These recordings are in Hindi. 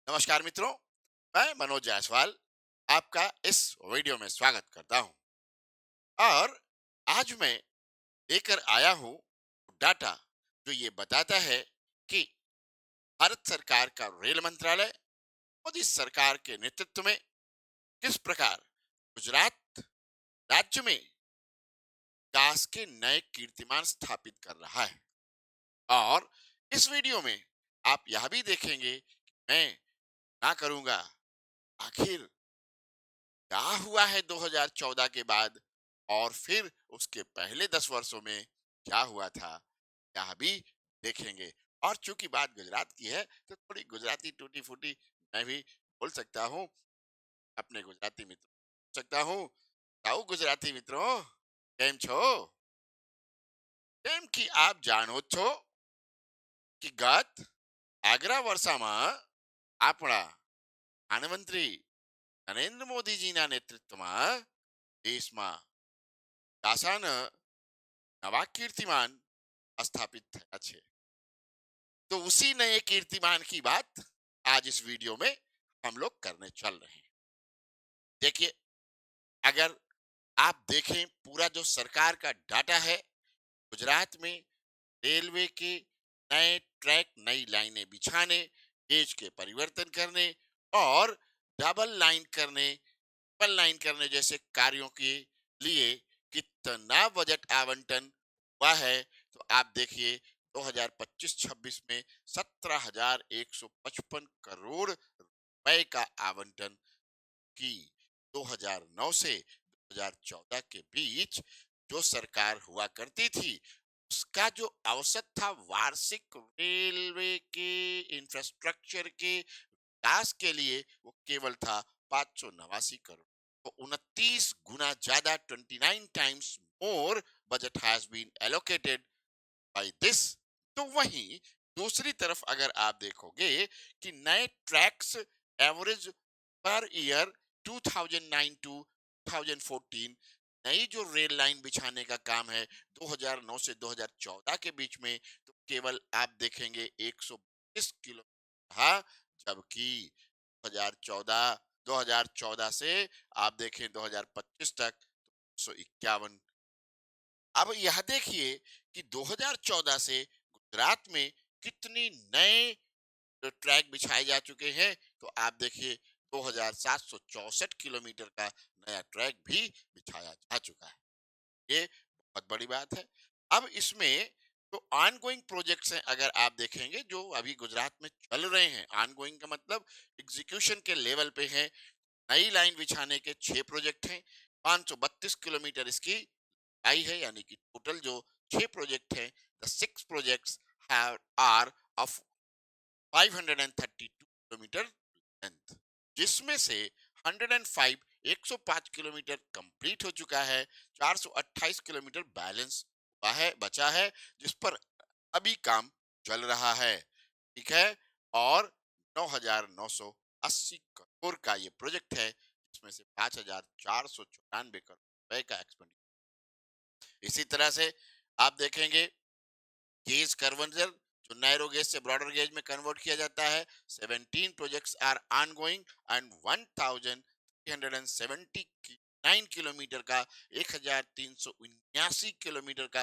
नमस्कार मित्रों, मैं मनोज जायसवाल आपका इस वीडियो में स्वागत करता हूं। और आज मैं लेकर आया हूं डाटा जो ये बताता है कि भारत सरकार का रेल मंत्रालय मोदी सरकार के नेतृत्व में किस प्रकार गुजरात राज्य में विकास के नए कीर्तिमान स्थापित कर रहा है। और इस वीडियो में आप यह भी देखेंगे कि मैं ना करूंगा आखिर क्या हुआ है 2014 के बाद और फिर उसके पहले 10 वर्षों में क्या हुआ था, यह भी देखेंगे। और चूंकि बात गुजरात की है तो थोड़ी गुजराती टूटी फूटी मैं भी बोल सकता हूँ, अपने गुजराती मित्रों बोल सकता हूँ। ताऊ गुजराती मित्रों, કેમ છો? કેમ कि आप जानो છો कि गत आगरा वर्षाમાં આપણા પ્રધાનમંત્રી નરેન્દ્ર મોદીજીના નેતૃત્વમાં દેશમાં શાસન नवा कीर्तिमान स्थापित થયા છે। तो उसी नए कीर्तिमान की बात आज इस वीडियो में हम लोग करने चल रहे हैं। देखिए, अगर आप देखें पूरा जो सरकार का डाटा है, गुजरात में रेलवे के नए ट्रैक नई लाइनें बिछाने, गेज के परिवर्तन करने और डबल लाइन करने, ट्रिपल लाइन करने जैसे कार्यों के लिए कितना बजट आवंटन हुआ है, तो आप देखिए 2025-26 में 17,155 करोड़ रुपए का आवंटन की 2009 से 2014 के बीच जो सरकार हुआ करती थी उसका जो औसत था वार्षिक रेलवे के इंफ्रास्ट्रक्चर के विकास के लिए वो केवल था 589 करोड़। तो 29 गुना ज्यादा 29 times more budget has been allocated by this. तो वहीं दूसरी तरफ अगर आप देखोगे कि नए tracks average per year 2009 to 2014 नई जो रेल लाइन बिछाने का काम है 2009 से 2014 के बीच में, तो केवल आप देखेंगे 132 किलो था। जबकि 2014 2014 से आप देखें 2025 तक 151। अब यह देखिए कि 2014 से गुजरात में कितनी नए ट्रैक बिछाए जा चुके हैं। तो आप देखिए 2764 किलोमीटर का नया ट्रैक भी बिछाया जा चुका है। ये बहुत बड़ी बात है। अब इसमें तो ऑनगोइंग प्रोजेक्ट्स हैं, अगर आप देखेंगे जो अभी गुजरात में चल रहे हैं, ऑनगोइंग का मतलब एग्जीक्यूशन के लेवल पे है। नई लाइन बिछाने के 6 प्रोजेक्ट हैं, 532 किलोमीटर इसकी आई है, यानी कि टोटल जो 6 प्रोजेक्ट हैं, the 6 projects have are of 532 kilometre length, जिसमें से 105 105 किलोमीटर कंप्लीट हो चुका है, 428 किलोमीटर बैलेंस हुआ है बचा है, जिस पर अभी काम चल रहा है। ठीक है। और 9,980 करोड़ का ये प्रोजेक्ट है, जिसमें से 5,494 करोड़ रुपए का एक्सपेंडिचर। इसी तरह से आप देखेंगे गेज कन्वर्जन जो नैरो गेज से ब्रॉडर गेज में कन्वर्ट किया जाता है, 17 projects are ongoing and 1379 kilometre का 1379 किलोमीटर का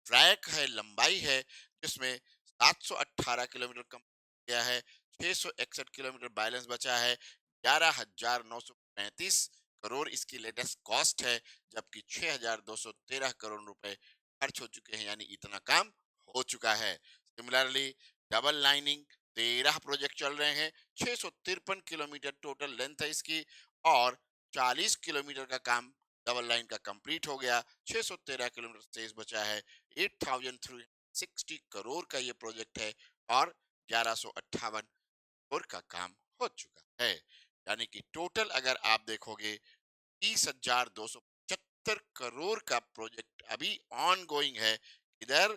ट्रैक है, लंबाई है, जिसमें 718 किलोमीटर कम किया है, 661 किलोमीटर बैलेंस बचा है, 11,935 करोड़ इसकी लेटेस्ट कॉस्ट है, जबकि 6,213 करोड़ रुपए खर्च हो चुके हैं, यानी इतना काम हो चुका है। सिमिलरली डबल लाइनिंग 13 प्रोजेक्ट चल रहे हैं, 653 किलोमीटर टोटल लेंथ है इसकी, और 40 किलोमीटर का काम डबल लाइन का कंप्लीट हो गया, 613 किलोमीटर शेष बचा है, 8,360 करोड़ का ये प्रोजेक्ट है, और 1158 करोड़ का काम हो चुका है। यानी कि टोटल अगर आप देखोगे 30,275 करोड़ का प्रोजेक्ट अभी ऑन गोइंग है इधर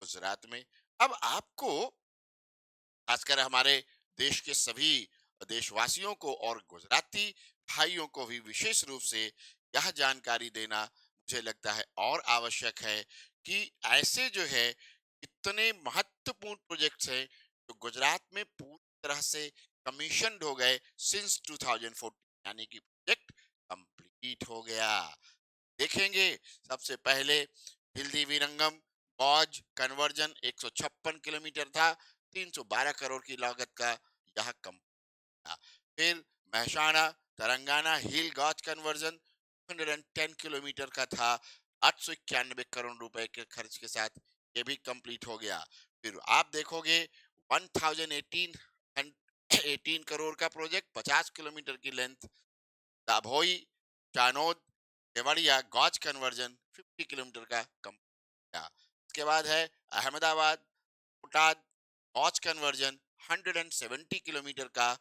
गुजरात में। अब आपको, खासकर हमारे देश के सभी देशवासियों को और गुजराती भाइयों को भी विशेष रूप से यह जानकारी देना मुझे लगता है और आवश्यक है कि ऐसे जो है इतने महत्वपूर्ण प्रोजेक्ट्स हैं जो गुजरात में पूरी तरह से कमीशनड हो गए सिंस 2014, यानी कि प्रोजेक्ट कंप्लीट हो गया। देखेंगे सबसे पहले हिल्दी विरंगम गॉज कन्वर्जन 156 किलोमीटर था, 312 करोड़ की लागत का यह कम था। फिर महसाणा तेलंगाना हिल गॉज कन्वर्जन 110 किलोमीटर का था, 891 करोड़ रुपए के खर्च के साथ ये भी कंप्लीट हो गया। फिर आप देखोगे 1018 करोड़ का प्रोजेक्ट, 50 किलोमीटर की length, Dabhoi Chanod Kevadia gauge conversion 50 kilometre का कम किया। इसके बाद है Ahmedabad Botad gauge conversion 170 kilometre का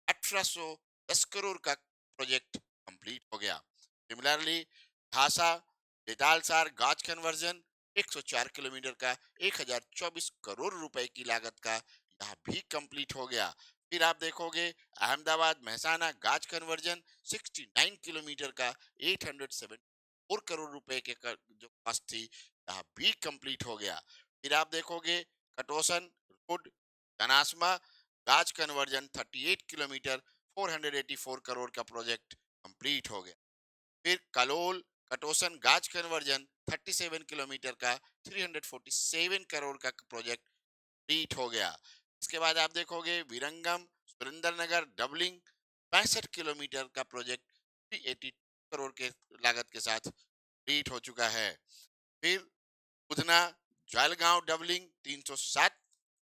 1810 करोड़ का प्रोजेक्ट कंप्लीट हो गया। Similarly Dhasa Jetalsar gauge conversion 104 kilometre का 1024 करोड़ रुपए की लागत का यह भी कंप्लीट हो गया। फिर आप देखोगे अहमदाबाद महसाना गाज कन्वर्जन 69 किलोमीटर का 874 करोड़ रुपए के जो कॉस्ट थी यह भी कंप्लीट हो गया। फिर आप देखोगे कटोसन रोड धनासमा गाज कन्वर्जन 38 किलोमीटर 484 करोड़ का प्रोजेक्ट कंप्लीट हो गया। फिर कलोल कटोसन गाज कन्वर्जन 37 किलोमीटर का 347 करोड़ का प्रोजेक्ट कंप्लीट हो गया। इसके बाद आप देखोगे विरंगम सुरेंद्रनगर डबलिंग 65 किलोमीटर का प्रोजेक्ट 380 करोड़ के लागत के साथ कंप्लीट हो चुका है। फिर उधना जलगांव डबलिंग 307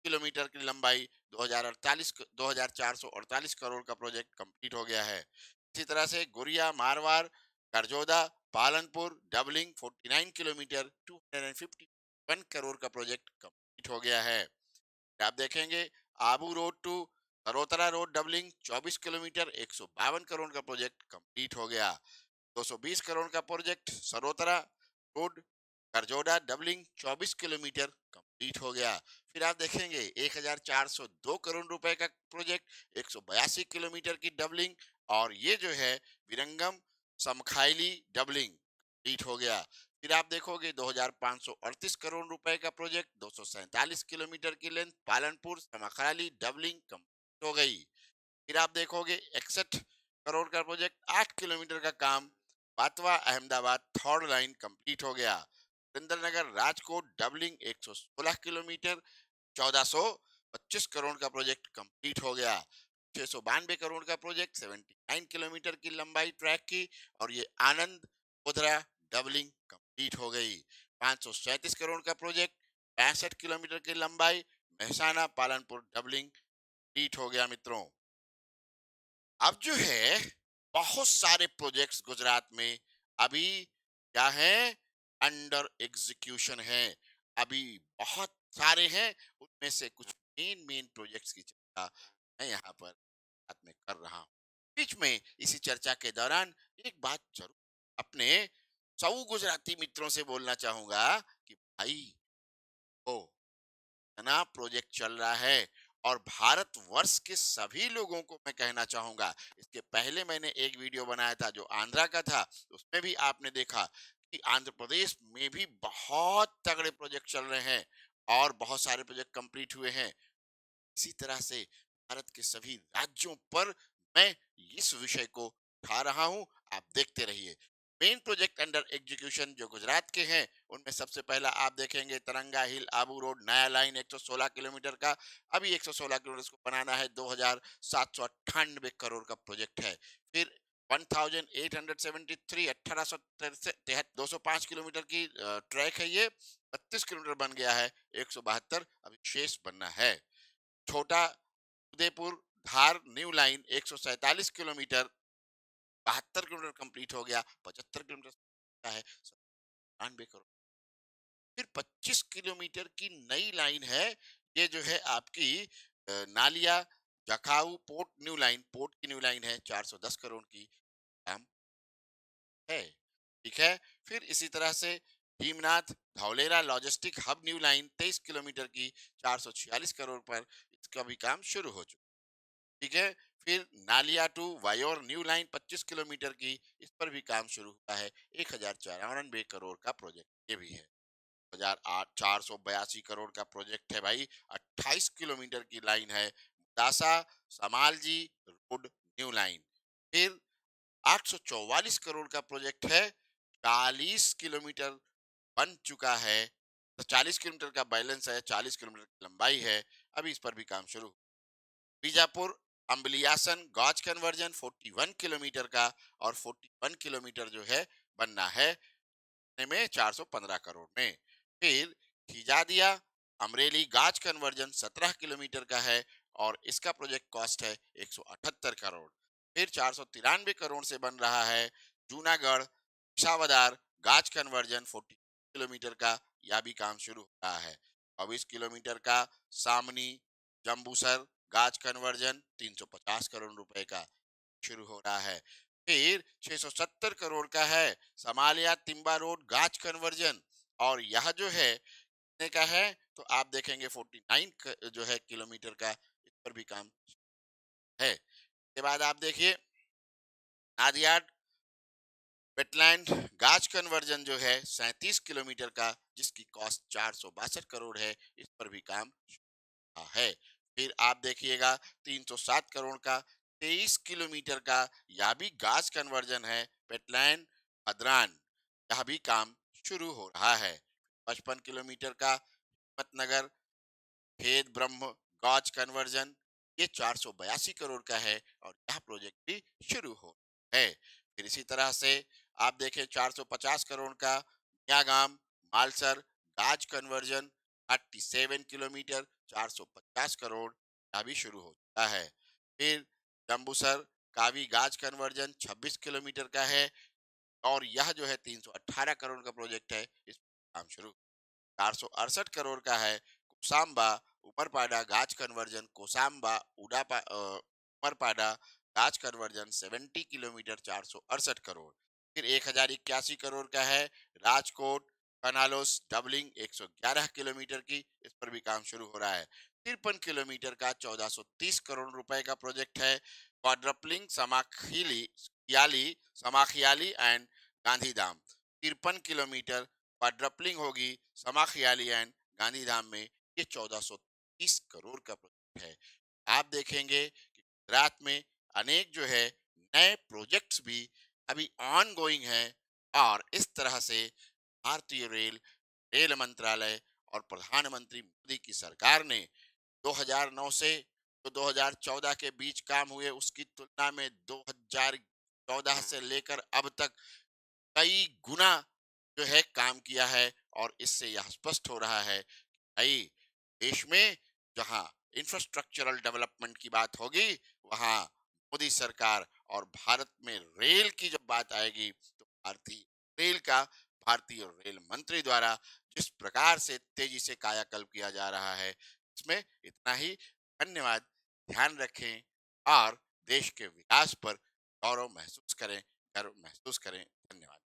किलोमीटर की लंबाई 2448 करोड़ का प्रोजेक्ट कंप्लीट हो गया है। इसी तरह से गुरिया मारवाड़ करजोदा पालनपुर डबलिंग 49 किलोमीटर 251 करोड़ का प्रोजेक्ट कंप्लीट हो गया है। आप देखेंगे Abu road to Sarotra road doubling 24 kilometre 152 crore का प्रोजेक्ट कंप्लीट हो गया। 220 करोड़ का project Sarotra road Karjoda doubling 24 kilometre complete हो गया। फिर आप देखेंगे 1402 करोड़ रुपए का प्रोजेक्ट 182 किलोमीटर की डबलिंग, और ये जो है विरंगम समखाइली डबलिंग कंप्लीट हो गया। फिर आप देखोगे 2538 करोड़ रुपए का प्रोजेक्ट 247 किलोमीटर की लेंथ पालनपुर समखाइली डबलिंग कंप्लीट हो गई। फिर आप देखोगे 61 करोड़ का प्रोजेक्ट 8 किलोमीटर का काम बातवा अहमदाबाद थर्ड लाइन कंप्लीट हो गया। सुरेंद्रनगर राजकोट डबलिंग 116 किलोमीटर 1425 करोड़ का प्रोजेक्ट कंप्लीट हो गया। 692 करोड़ का प्रोजेक्ट 79 किलोमीटर की लंबाई ट्रैक की, और ये आनंद उधरा डबलिंग कंप्लीट हो गई। 537 करोड़ का प्रोजेक्ट 65 किलोमीटर की लंबाई महसाना पालनपुर डबलिंग कंप्लीट हो गया मित्रों। अब जो है बहुत सारे प्रोजेक्ट्स गुजरात में अभी क्या है, अंडर एग्जीक्यूशन है। अभी बहुत सारे हैं, उनमें से कुछ मेन मेन प्रोजेक्ट्स की चर्चा मैं यहाँ पर साथ में कर रहा हूँ। बीच में इसी चर्चा के दौरान एक बात जरूर अपने सौ गुजराती मित्रों से बोलना चाहूंगा कि भाई ओ इतना प्रोजेक्ट चल रहा है, और भारतवर्ष के सभी लोगों को मैं कहना चाहूंगा, इसके पहले मैंने एक वीडियो बनाया था जो आंध्रा का था, उसमें भी आपने देखा कि आंध्र प्रदेश में भी बहुत तगड़े प्रोजेक्ट चल रहे हैं और बहुत सारे प्रोजेक्ट कंप्लीट हुए हैं। इसी तरह से भारत के सभी राज्यों पर मैं इस विषय को उठा रहा हूं, आप देखते रहिए। मेन प्रोजेक्ट अंडर एग्जीक्यूशन जो गुजरात के हैं उनमें सबसे पहला आप देखेंगे तरंगा हिल आबू रोड नया लाइन 116 किलोमीटर का। अभी 116 किलोमीटर को बनाना है, 2798 करोड़ का प्रोजेक्ट है। फिर 1873 1863 205 किलोमीटर की ट्रैक है, ये 32 किलोमीटर बन गया है, 172 अभी शेष बनना है। Chhota Udaipur Dhar new line 147 kilometre 72 kilometre complete हो गया, 75 किलोमीटर का है, 97 करोड़। फिर 25 किलोमीटर की नई लाइन है, ये जो है आपकी Naliya Jakhau port new line, port की न्यू लाइन है, 410 करोड़ की काम है। ठीक है। फिर इसी तरह से Bhimnath Dholera logistic hub new line 23 kilometre की 446 करोड़ पर इसका भी काम शुरू हो चुका। ठीक है। फिर नालिया टू वायोर न्यू लाइन 25 किलोमीटर की, इस पर भी काम शुरू हुआ है, 1094 करोड़ का प्रोजेक्ट ये भी है। 482 करोड़ का प्रोजेक्ट है भाई, 28 किलोमीटर की लाइन है, दासा समालजी रोड न्यू लाइन। फिर 844 करोड़ का प्रोजेक्ट है, 40 किलोमीटर बन चुका है, तो 40 किलोमीटर का बैलेंस है, 40 किलोमीटर की लंबाई है, अभी इस पर भी काम शुरू। बीजापुर अम्बलियासन गॉज कन्वर्जन 41 किलोमीटर का, और 41 किलोमीटर जो है बनना है में 415 करोड़ में। फिर खिजादिया अमरेली गाज कन्वर्जन 17 किलोमीटर का है, और इसका प्रोजेक्ट कॉस्ट है 178 करोड़। फिर 493 करोड़ से बन रहा है जूनागढ़ पिशावदार गाज कन्वर्जन 40 किलोमीटर का, यह भी काम शुरू हो रहा है। 24 किलोमीटर का सामनी जम्बूसर गाज कन्वर्जन 350 करोड़ रुपए का शुरू हो रहा है। फिर 670 करोड़ का है समालिया तिम्बा रोड गाज कन्वर्जन, और यह जो है कितने का है, तो आप देखेंगे 49 जो है किलोमीटर का, इस पर भी काम है। इसके बाद आप देखिए नादियाड वेटलैंड गाज कन्वर्जन जो है 37 किलोमीटर का, जिसकी कॉस्ट 462 करोड़ है, इस पर भी काम है। फिर आप देखिएगा 307 करोड़ का 23 किलोमीटर का, यह भी गाज कन्वर्जन है, पेटलैंड भद्रान, यह भी काम शुरू हो रहा है। 55 किलोमीटर का हिम्मतनगर खेद ब्रह्म गॉज कन्वर्जन, ये 482 करोड़ का है, और यह प्रोजेक्ट भी शुरू हो है। फिर इसी तरह से आप देखें 450 करोड़ का मियागाम मालसर गाज कन्वर्जन 37 किलोमीटर 450 करोड़, यह भी शुरू हो चुका है। फिर जम्बूसर कावी गाज कन्वर्जन 26 किलोमीटर का है, और यह जो है 318 करोड़ का प्रोजेक्ट है, इस पर काम शुरू। 468 करोड़ का है कोसाम्बा उमरपाड़ा गाज कन्वर्जन कोसाम्बा उमरपाड़ा गाज कन्वर्जन 70 किलोमीटर 468 करोड़। फिर 1081 करोड़ का है राजकोट कनालोस डबलिंग 111 किलोमीटर की, इस पर भी काम शुरू हो रहा है। 53 किलोमीटर का 1430 करोड़ रुपए का प्रोजेक्ट है quadrupling समाखियाली and Gandhidham. 53 kilometre quadrupling होगी समाखियाली एंड गांधीधाम में, ये 1430 करोड़ का प्रोजेक्ट है। आप देखेंगे कि गुजरात में अनेक जो है नए प्रोजेक्ट्स भी अभी ऑन गोइंग है, और इस तरह से भारतीय रेल मंत्रालय और प्रधानमंत्री मोदी की सरकार ने 2009 से तो 2014 के बीच काम हुए उसकी तुलना में 2014 से लेकर अब तक कई गुना जो है काम किया है, और इससे यह स्पष्ट हो रहा है कि भाई देश में जहां इंफ्रास्ट्रक्चरल डेवलपमेंट की बात होगी, वहां मोदी सरकार, और भारत में रेल की जब बात आएगी तो रेल का भारतीय रेल मंत्री द्वारा जिस प्रकार से तेजी से कायाकल्प किया जा रहा है, इसमें इतना ही। धन्यवाद। ध्यान रखें और देश के विकास पर गर्व महसूस करें। धन्यवाद।